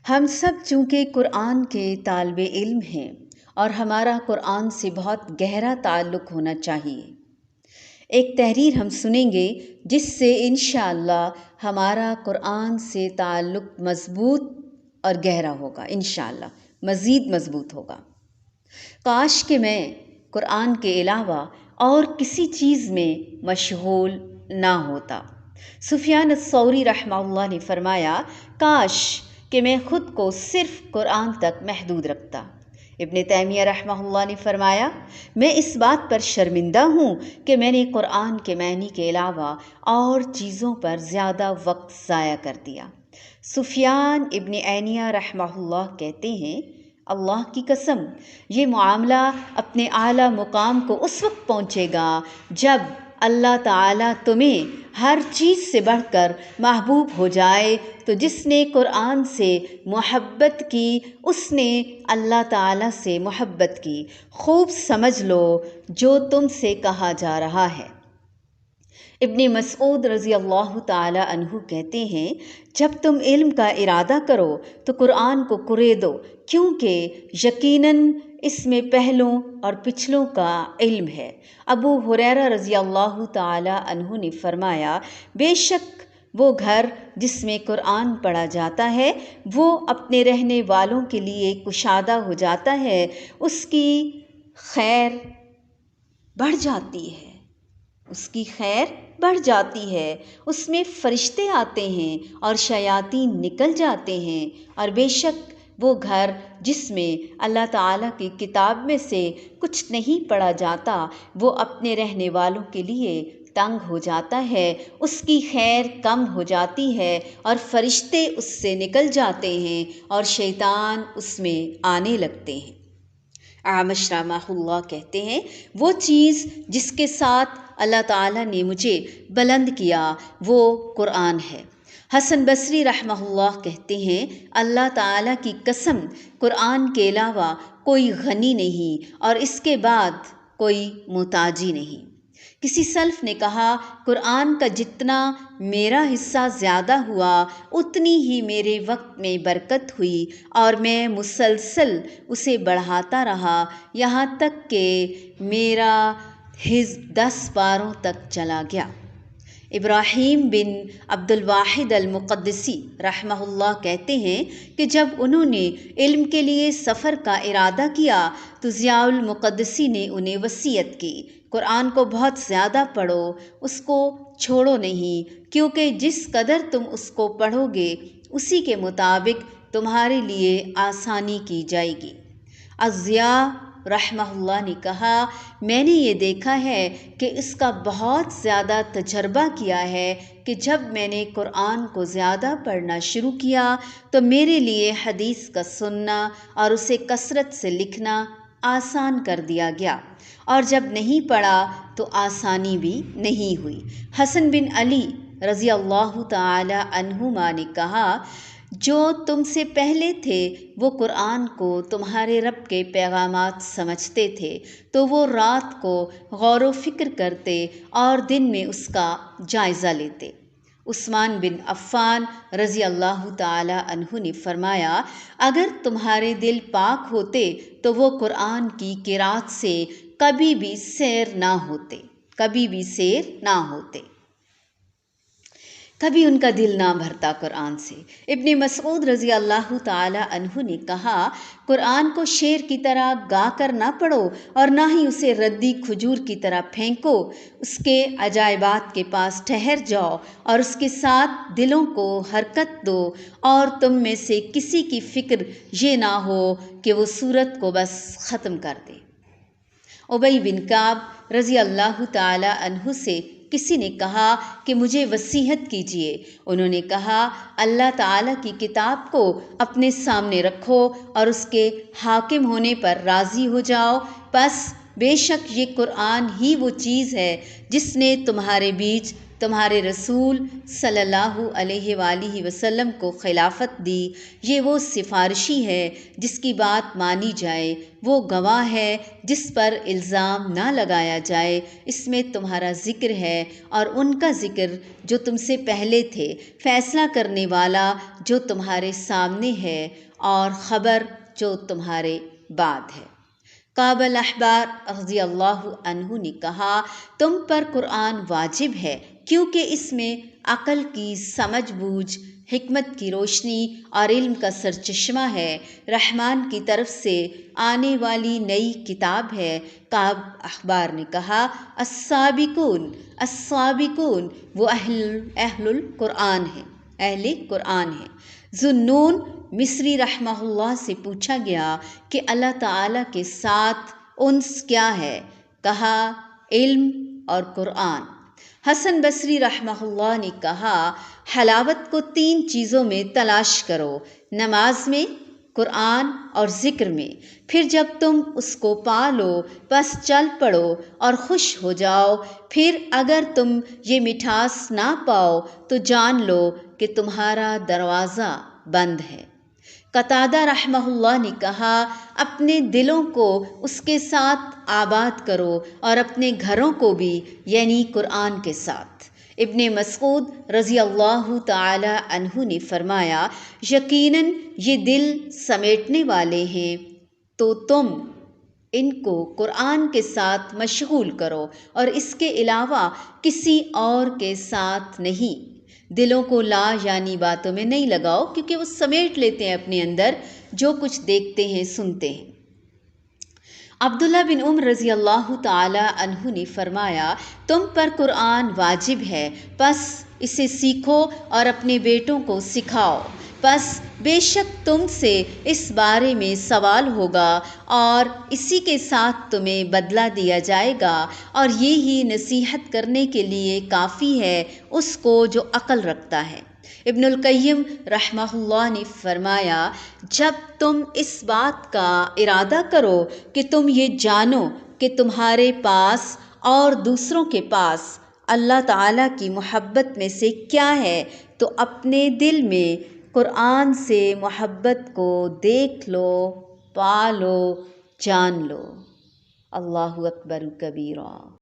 ہم سب چونکہ قرآن کے طالب علم ہیں اور ہمارا قرآن سے بہت گہرا تعلق ہونا چاہیے۔ ایک تحریر ہم سنیں گے جس سے انشاءاللہ ہمارا قرآن سے تعلق مضبوط اور گہرا ہوگا، انشاءاللہ مزید مضبوط ہوگا۔ کاش کہ میں قرآن کے علاوہ اور کسی چیز میں مشغول نہ ہوتا۔ سفیان الثوری رحمہ اللہ نے فرمایا، کاش کہ میں خود کو صرف قرآن تک محدود رکھتا۔ ابن تیمیہ رحمہ اللہ نے فرمایا، میں اس بات پر شرمندہ ہوں کہ میں نے قرآن کے معنی کے علاوہ اور چیزوں پر زیادہ وقت ضائع کر دیا۔ سفیان ابن عینیہ رحمہ اللہ کہتے ہیں، اللہ کی قسم یہ معاملہ اپنے اعلیٰ مقام کو اس وقت پہنچے گا جب اللہ تعالیٰ تمہیں ہر چیز سے بڑھ کر محبوب ہو جائے، تو جس نے قرآن سے محبت کی اس نے اللہ تعالیٰ سے محبت کی۔ خوب سمجھ لو جو تم سے کہا جا رہا ہے۔ ابن مسعود رضی اللہ تعالی عنہ کہتے ہیں، جب تم علم کا ارادہ کرو تو قرآن کو قرے دو، کیونکہ یقیناً اس میں پہلوں اور پچھلوں کا علم ہے۔ ابو ہریرہ رضی اللہ تعالی عنہ نے فرمایا، بے شک وہ گھر جس میں قرآن پڑھا جاتا ہے وہ اپنے رہنے والوں کے لیے کشادہ ہو جاتا ہے، اس کی خیر بڑھ جاتی ہے، اس کی خیر بڑھ جاتی ہے، اس میں فرشتے آتے ہیں اور شیاطین نکل جاتے ہیں، اور بے شک وہ گھر جس میں اللہ تعالیٰ کی کتاب میں سے کچھ نہیں پڑھا جاتا وہ اپنے رہنے والوں کے لیے تنگ ہو جاتا ہے، اس کی خیر کم ہو جاتی ہے اور فرشتے اس سے نکل جاتے ہیں اور شیطان اس میں آنے لگتے ہیں۔ اعمش رحمہ اللہ کہتے ہیں، وہ چیز جس کے ساتھ اللہ تعالیٰ نے مجھے بلند کیا وہ قرآن ہے۔ حسن بصری رحمہ اللہ کہتے ہیں، اللہ تعالیٰ کی قسم قرآن کے علاوہ کوئی غنی نہیں اور اس کے بعد کوئی محتاجی نہیں۔ کسی سلف نے کہا، قرآن کا جتنا میرا حصہ زیادہ ہوا اتنی ہی میرے وقت میں برکت ہوئی اور میں مسلسل اسے بڑھاتا رہا یہاں تک کہ میرا حزب 10 پاروں تک چلا گیا۔ ابراہیم بن عبد الواحد المقدسی رحمہ اللہ کہتے ہیں کہ جب انہوں نے علم کے لیے سفر کا ارادہ کیا تو ضیاء المقدسی نے انہیں وصیت کی، قرآن کو بہت زیادہ پڑھو، اس کو چھوڑو نہیں، کیونکہ جس قدر تم اس کو پڑھو گے اسی کے مطابق تمہارے لیے آسانی کی جائے گی۔ الضیاء رحمہ اللہ نے کہا، میں نے یہ دیکھا ہے کہ اس کا بہت زیادہ تجربہ کیا ہے کہ جب میں نے قرآن کو زیادہ پڑھنا شروع کیا تو میرے لیے حدیث کا سننا اور اسے کثرت سے لکھنا آسان کر دیا گیا، اور جب نہیں پڑھا تو آسانی بھی نہیں ہوئی۔ حسن بن علی رضی اللہ تعالی عنہما نے کہا، جو تم سے پہلے تھے وہ قرآن کو تمہارے رب کے پیغامات سمجھتے تھے تو وہ رات کو غور و فکر کرتے اور دن میں اس کا جائزہ لیتے۔ عثمان بن عفان رضی اللہ تعالی عنہ نے فرمایا، اگر تمہارے دل پاک ہوتے تو وہ قرآن کی قرات سے کبھی بھی سیر نہ ہوتے، کبھی بھی سیر نہ ہوتے، کبھی ان کا دل نہ بھرتا قرآن سے۔ ابن مسعود رضی اللہ تعالی عنہ نے کہا، قرآن کو شعر کی طرح گا کر نہ پڑھو اور نہ ہی اسے ردی کھجور کی طرح پھینکو، اس کے عجائبات کے پاس ٹھہر جاؤ اور اس کے ساتھ دلوں کو حرکت دو، اور تم میں سے کسی کی فکر یہ نہ ہو کہ وہ سورت کو بس ختم کر دے۔ ابی بن کعب رضی اللہ تعالی عنہ سے کسی نے کہا کہ مجھے وصیت کیجیے۔ انہوں نے کہا، اللہ تعالیٰ کی کتاب کو اپنے سامنے رکھو اور اس کے حاکم ہونے پر راضی ہو جاؤ، پس بے شک یہ قرآن ہی وہ چیز ہے جس نے تمہارے بیچ تمہارے رسول صلی اللہ علیہ وآلہ وسلم کو خلافت دی، یہ وہ سفارشی ہے جس کی بات مانی جائے، وہ گواہ ہے جس پر الزام نہ لگایا جائے، اس میں تمہارا ذکر ہے اور ان کا ذکر جو تم سے پہلے تھے، فیصلہ کرنے والا جو تمہارے سامنے ہے اور خبر جو تمہارے بعد ہے۔ کعب الاحبار رضی اللہ عنہ نے کہا، تم پر قرآن واجب ہے کیونکہ اس میں عقل کی سمجھ بوجھ، حکمت کی روشنی اور علم کا سرچشمہ ہے، رحمان کی طرف سے آنے والی نئی کتاب ہے۔ کعب احبار نے کہا، السابقون السابقون، وہ اہل القرآن ہیں، اہل قرآن ہیں۔ ذُو-النون مصری رحمہ اللہ سے پوچھا گیا کہ اللہ تعالیٰ کے ساتھ انس کیا ہے؟ کہا، علم اور قرآن۔ حسن بصری رحمہ اللہ نے کہا، حلاوت کو 3 چیزوں میں تلاش کرو، نماز میں، قرآن اور ذکر میں، پھر جب تم اس کو پا لو بس چل پڑو اور خوش ہو جاؤ، پھر اگر تم یہ مٹھاس نہ پاؤ تو جان لو کہ تمہارا دروازہ بند ہے۔ قتادہ رحمہ اللہ نے کہا، اپنے دلوں کو اس کے ساتھ آباد کرو اور اپنے گھروں کو بھی، یعنی قرآن کے ساتھ۔ ابن مسعود رضی اللہ تعالی عنہ نے فرمایا، یقیناً یہ دل سمیٹنے والے ہیں، تو تم ان کو قرآن کے ساتھ مشغول کرو اور اس کے علاوہ کسی اور کے ساتھ نہیں۔ دلوں کو لا یعنی باتوں میں نہیں لگاؤ، کیونکہ وہ سمیٹ لیتے ہیں اپنے اندر جو کچھ دیکھتے ہیں، سنتے ہیں۔ عبداللہ بن عمر رضی اللہ تعالی عنہ نے فرمایا، تم پر قرآن واجب ہے، پس اسے سیکھو اور اپنے بیٹوں کو سکھاؤ، پس بے شک تم سے اس بارے میں سوال ہوگا اور اسی کے ساتھ تمہیں بدلہ دیا جائے گا، اور یہی نصیحت کرنے کے لیے کافی ہے اس کو جو عقل رکھتا ہے۔ ابن القیم رحمہ اللہ نے فرمایا، جب تم اس بات کا ارادہ کرو کہ تم یہ جانو کہ تمہارے پاس اور دوسروں کے پاس اللہ تعالیٰ کی محبت میں سے کیا ہے، تو اپنے دل میں قرآن سے محبت کو دیکھ لو، پا لو، جان لو۔ اللہ اکبر کبیرہ۔